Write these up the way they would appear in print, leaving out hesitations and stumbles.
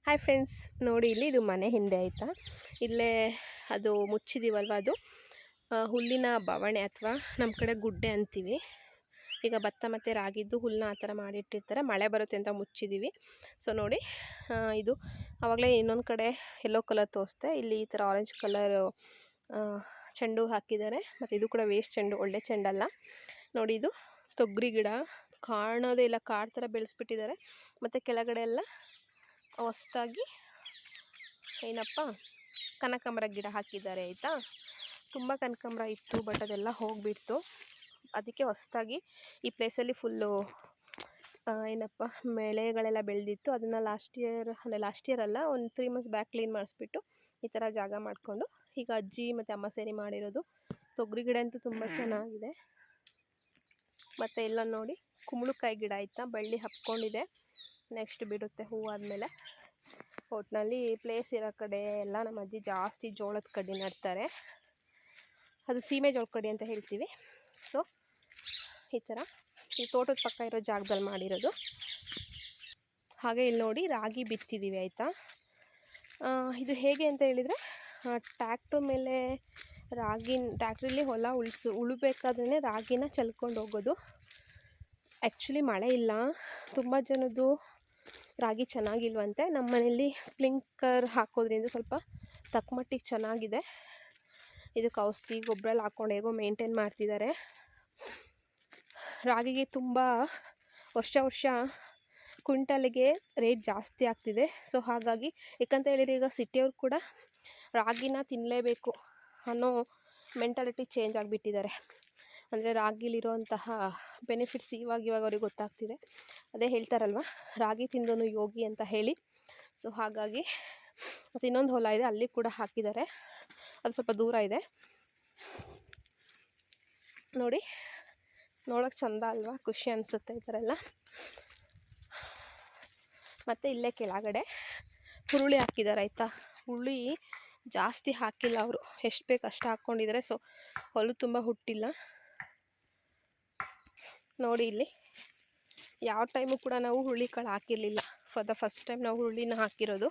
Hi friends, ನೋಡಿ ಇಲ್ಲಿ ಇದು ಮನೆ ಹಿಂದೆ ಆಯಿತಾ. ಇಲ್ಲೇ ಅದು ಮುಚ್ಚಿದೀವಲ್ವ, ಅದು ಹುಲ್ಲಿನ ಬವಣೆ ಅಥವಾ ನಮ್ಮ ಕಡೆ ಗುಡ್ಡೆ ಅಂತೀವಿ. ಈಗ ಭತ್ತ ಮತ್ತು ರಾಗಿದ್ದು ಹುಲ್ಲನ್ನ ಆ ಥರ ಮಾಡಿಟ್ಟಿರ್ತಾರೆ, ಮಳೆ ಬರುತ್ತೆ ಅಂತ ಮುಚ್ಚಿದ್ದೀವಿ. ಸೊ ನೋಡಿ, ಇದು ಆವಾಗಲೇ ಇನ್ನೊಂದು ಕಡೆ ಯೆಲ್ಲೋ ಕಲರ್ ತೋರಿಸ್ದೆ, ಇಲ್ಲಿ ಈ ಥರ ಆರೆಂಜ್ ಕಲರ್ ಚೆಂಡು ಹಾಕಿದ್ದಾರೆ. ಮತ್ತು ಇದು ಕೂಡ ವೇಸ್ಟ್ ಚೆಂಡು, ಒಳ್ಳೆ ಚೆಂಡಲ್ಲ. ನೋಡಿ, ಇದು ತೊಗರಿ ಗಿಡ ಕಾಣೋದೇ ಇಲ್ಲ, ಕಾಡು ಥರ ಬೆಳೆಸ್ಬಿಟ್ಟಿದ್ದಾರೆ. ಮತ್ತು ಕೆಳಗಡೆ ಎಲ್ಲ ಹೊಸ್ದಾಗಿ ಏನಪ್ಪ ಕನಕಾಂಬರ ಗಿಡ ಹಾಕಿದ್ದಾರೆ ಆಯಿತಾ. ತುಂಬ ಕನಕಾಂಬರ ಇತ್ತು, ಬಟ್ ಅದೆಲ್ಲ ಹೋಗಿಬಿಡ್ತು. ಅದಕ್ಕೆ ಹೊಸ್ದಾಗಿ ಈ ಪ್ಲೇಸಲ್ಲಿ ಫುಲ್ಲು ಏನಪ್ಪ ಬೆಳೆಗಳೆಲ್ಲ ಬೆಳೆದಿತ್ತು. ಅದನ್ನು ಲಾಸ್ಟ್ ಇಯರ್ ಅಲ್ಲ, ಒಂದು 3 months ಬ್ಯಾಕ್ ಕ್ಲೀನ್ ಮಾಡಿಸ್ಬಿಟ್ಟು ಈ ಥರ ಜಾಗ ಮಾಡಿಕೊಂಡು ಈಗ ಅಜ್ಜಿ ಮತ್ತು ಅಮ್ಮ ಸೇರಿ ಮಾಡಿರೋದು. ತೊಗರಿ ಗಿಡ ಅಂತೂ ತುಂಬ ಚೆನ್ನಾಗಿದೆ. ಮತ್ತು ಎಲ್ಲ ನೋಡಿ ಕುಂಬಳಕಾಯಿ ಗಿಡ ಆಯಿತಾ, ಬಳ್ಳಿ ಹಬ್ಕೊಂಡಿದೆ. ನೆಕ್ಸ್ಟ್ ಬಿಡುತ್ತೆ ಹೂವಾದಮೇಲೆ. ಒಟ್ಟಿನಲ್ಲಿ ಪ್ಲೇಸ್ ಇರೋ ಕಡೆ ಎಲ್ಲ ನಮ್ಮ ಅಜ್ಜಿ ಜಾಸ್ತಿ ಜೋಳದ ಕಡ್ಡಿ ನಡ್ತಾರೆ. ಅದು ಸೀಮೆ ಜೋಳದ ಕಡ್ಡಿ ಅಂತ ಹೇಳ್ತೀವಿ. ಸೊ ಈ ಥರ ಈ ತೋಟದ ಪಕ್ಕ ಇರೋ ಜಾಗದಲ್ಲಿ ಮಾಡಿರೋದು. ಹಾಗೆ ಇಲ್ಲಿ ನೋಡಿ ರಾಗಿ ಬಿತ್ತಿದ್ದೀವಿ ಆಯಿತಾ. ಇದು ಹೇಗೆ ಅಂತ ಹೇಳಿದರೆ, ಟ್ಯಾಕ್ಟ್ರ್ ಮೇಲೆ ಟ್ಯಾಕ್ಟ್ರಲ್ಲಿ ಹೊಲ ಉಳಬೇಕಾದ್ರೆ ರಾಗಿನ ಚೆಲ್ಕೊಂಡು ಹೋಗೋದು. ಆ್ಯಕ್ಚುಲಿ ಮಳೆ ಇಲ್ಲ, ತುಂಬ ಜನದ್ದು ರಾಗಿ ಚೆನ್ನಾಗಿಲ್ವಂತೆ. ನಮ್ಮ ಮನೇಲಿ ಸ್ಪ್ರಿಂಕ್ಲರ್ ಹಾಕೋದ್ರಿಂದ ಸ್ವಲ್ಪ ತಕ್ಕಮಟ್ಟಿಗೆ ಚೆನ್ನಾಗಿದೆ. ಇದಕ್ಕೆ ಔಷಧಿ ಗೊಬ್ಬರ ಎಲ್ಲ ಹಾಕ್ಕೊಂಡು ಹೇಗೋ ಮೇಂಟೈನ್ ಮಾಡ್ತಿದ್ದಾರೆ. ರಾಗಿಗೆ ತುಂಬ ವರ್ಷ ಕ್ವಿಂಟಲ್ಗೆ ರೇಟ್ ಜಾಸ್ತಿ ಆಗ್ತಿದೆ. ಸೊ ಹಾಗಾಗಿ, ಯಾಕಂತ ಹೇಳಿದರೆ ಈಗ ಸಿಟಿಯವ್ರು ಕೂಡ ರಾಗಿನ ತಿನ್ನಲೇಬೇಕು ಅನ್ನೋ ಮೆಂಟಾಲಿಟಿ ಚೇಂಜ್ ಆಗಿಬಿಟ್ಟಿದ್ದಾರೆ. ಅಂದರೆ ರಾಗಿಲಿರುವಂತಹ ಬೆನಿಫಿಟ್ಸ್ ಇವಾಗ ಅವ್ರಿಗೆ ಗೊತ್ತಾಗ್ತಿದೆ. ಅದೇ ಹೇಳ್ತಾರಲ್ವ, ರಾಗಿ ತಿಂದನು ಯೋಗಿ ಅಂತ ಹೇಳಿ. ಸೊ ಹಾಗಾಗಿ ಮತ್ತು ಇನ್ನೊಂದು ಹೊಲ ಇದೆ, ಅಲ್ಲಿ ಕೂಡ ಹಾಕಿದ್ದಾರೆ. ಅದು ಸ್ವಲ್ಪ ದೂರ ಇದೆ. ನೋಡಿ, ನೋಡೋಕ್ಕೆ ಚಂದ ಅಲ್ವಾ, ಖುಷಿ ಅನಿಸುತ್ತೆ ಈ ಥರ ಎಲ್ಲ. ಮತ್ತು ಇಲ್ಲೇ ಕೆಳಗಡೆ ಹುರುಳಿ ಹಾಕಿದ್ದಾರೆ ಆಯಿತಾ. ಹುರುಳಿ ಜಾಸ್ತಿ ಹಾಕಿಲ್ಲ ಅವರು, ಎಷ್ಟು ಬೇಕು ಅಷ್ಟು ಹಾಕ್ಕೊಂಡಿದ್ದಾರೆ. ಸೊ ಹೊಲ ತುಂಬ ಹುಟ್ಟಿಲ್ಲ. ನೋಡಿ, ಇಲ್ಲಿ ಯಾವ ಟೈಮು ಕೂಡ ನಾವು ಹುರುಳಿ ಕಾಳು ಹಾಕಿರಲಿಲ್ಲ. ಫಾರ್ ದ ಫಸ್ಟ್ ಟೈಮ್ ನಾವು ಹುರುಳಿನ ಹಾಕಿರೋದು.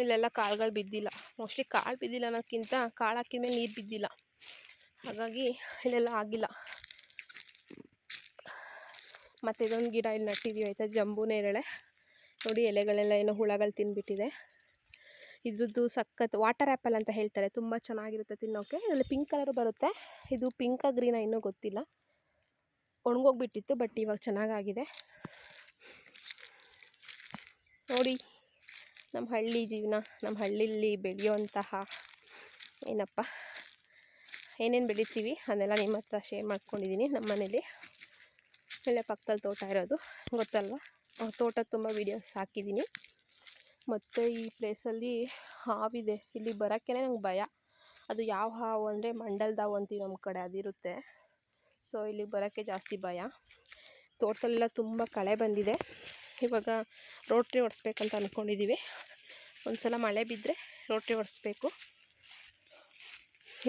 ಇಲ್ಲೆಲ್ಲ ಕಾಳುಗಳು ಬಿದ್ದಿಲ್ಲ. ಮೋಸ್ಟ್ಲಿ ಕಾಳು ಬಿದ್ದಿಲ್ಲ ಅನ್ನೋಕ್ಕಿಂತ ಕಾಳು ಹಾಕಿದ ಮೇಲೆ ನೀರು ಬಿದ್ದಿಲ್ಲ, ಹಾಗಾಗಿ ಇಲ್ಲೆಲ್ಲ ಆಗಿಲ್ಲ. ಮತ್ತು ಇದೊಂದು ಗಿಡ ಇಲ್ಲಿ ನಟ್ಟಿದ್ದೀವಿ ಆಯಿತಾ, ಜಂಬೂ ನೇರಳೆ. ನೋಡಿ, ಎಲೆಗಳೆಲ್ಲ ಏನೋ ಹುಳಗಳು ತಿಂದುಬಿಟ್ಟಿದೆ. ಇದ್ರದ್ದು ಸಖತ್ ವಾಟರ್ ಆ್ಯಪಲ್ ಅಂತ ಹೇಳ್ತಾರೆ, ತುಂಬ ಚೆನ್ನಾಗಿರುತ್ತೆ ತಿನ್ನೋಕ್ಕೆ. ಇದರಲ್ಲಿ ಪಿಂಕ್ ಕಲರು ಬರುತ್ತೆ. ಇದು ಪಿಂಕ ಗ್ರೀನ ಇನ್ನೂ ಗೊತ್ತಿಲ್ಲ, ಒಣಗೋಗ್ಬಿಟ್ಟಿತ್ತು, ಬಟ್ ಇವಾಗ ಚೆನ್ನಾಗಾಗಿದೆ. ನೋಡಿ, ನಮ್ಮ ಹಳ್ಳಿ ಜೀವನ, ನಮ್ಮ ಹಳ್ಳಿಲಿ ಬೆಳೆಯುವಂತಹ ಏನಪ್ಪ ಏನೇನು ಬೆಳಿತೀವಿ ಅದನ್ನೆಲ್ಲ ನಿಮ್ಮ ಹತ್ರ ಶೇರ್ ಮಾಡ್ಕೊಂಡಿದ್ದೀನಿ. ನಮ್ಮ ಮನೇಲಿ ಇಲ್ಲೇ ಪಕ್ಕದಲ್ಲಿ ತೋಟ ಇರೋದು ಗೊತ್ತಲ್ವ, ತೋಟದ ತುಂಬ ವೀಡಿಯೋಸ್ ಹಾಕಿದ್ದೀನಿ. ಮತ್ತು ಈ ಪ್ಲೇಸಲ್ಲಿ ಹಾವಿದೆ, ಇಲ್ಲಿ ಬರೋಕ್ಕೇ ನಂಗೆ ಭಯ. ಅದು ಯಾವ ಹಾವು ಅಂದರೆ ಮಂಡಲ್ದಾವು ಅಂತೀವಿ ನಮ್ಮ ಕಡೆ, ಅದಿರುತ್ತೆ. ಸೊ ಇಲ್ಲಿ ಬರೋಕ್ಕೆ ಜಾಸ್ತಿ ಭಯ. ತೋಟದಲ್ಲೆಲ್ಲ ತುಂಬ ಕಳೆ ಬಂದಿದೆ. ಇವಾಗ ರೋಟ್ರಿ ಹೊಡಿಸ್ಬೇಕಂತ ಅಂದ್ಕೊಂಡಿದ್ದೀವಿ. ಒಂದು ಸಲ ಮಳೆ ಬಿದ್ದರೆ ರೋಟ್ರಿ ಹೊಡಿಸ್ಬೇಕು.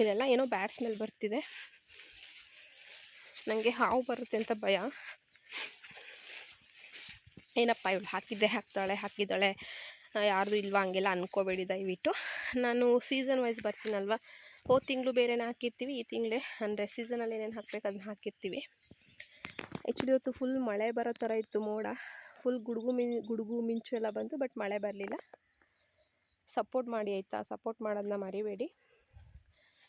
ಇದೆಲ್ಲ ಏನೋ ಬ್ಯಾಡ್ ಸ್ಮೆಲ್ ಬರ್ತಿದೆ, ನನಗೆ ಹಾವು ಬರುತ್ತೆ ಅಂತ ಭಯ. ಏನಪ್ಪ ಇವಳು ಹಾಕಿದ್ದಾಳೆ ಯಾರ್ದು ಇಲ್ವಾ ಹಂಗೆಲ್ಲ ಅಂದ್ಕೋಬೇಡಿ ದಯವಿಟ್ಟು. ನಾನು ಸೀಸನ್ ವೈಸ್ ಬರ್ತೀನಲ್ವ, ಹೋದ ತಿಂಗಳು ಬೇರೆನೇ ಹಾಕಿರ್ತೀವಿ, ಈ ತಿಂಗಳೇ ಅಂದರೆ ಸೀಸನಲ್ಲಿ ಏನೇನು ಹಾಕಬೇಕು ಅದನ್ನ ಹಾಕಿರ್ತೀವಿ. ಆ್ಯಕ್ಚುಲಿ ಇವತ್ತು ಫುಲ್ ಮಳೆ ಬರೋ ಥರ ಇತ್ತು, ಮೋಡ ಫುಲ್ ಗುಡುಗು ಮಿಂಚು ಎಲ್ಲ ಬಂತು, ಬಟ್ ಮಳೆ ಬರಲಿಲ್ಲ. ಸಪೋರ್ಟ್ ಮಾಡಿ ಆಯಿತಾ, ಸಪೋರ್ಟ್ ಮಾಡೋದನ್ನ ಮರಿಬೇಡಿ.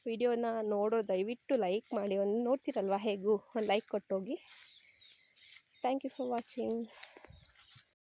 ವಿಡಿಯೋನ ನೋಡೋರು ದಯವಿಟ್ಟು ಲೈಕ್ ಮಾಡಿ, ಒಂದು ನೋಡ್ತೀರಲ್ವ ಹೇಗೂ ಒಂದು ಲೈಕ್ ಕೊಟ್ಟೋಗಿ. Thank you for watching.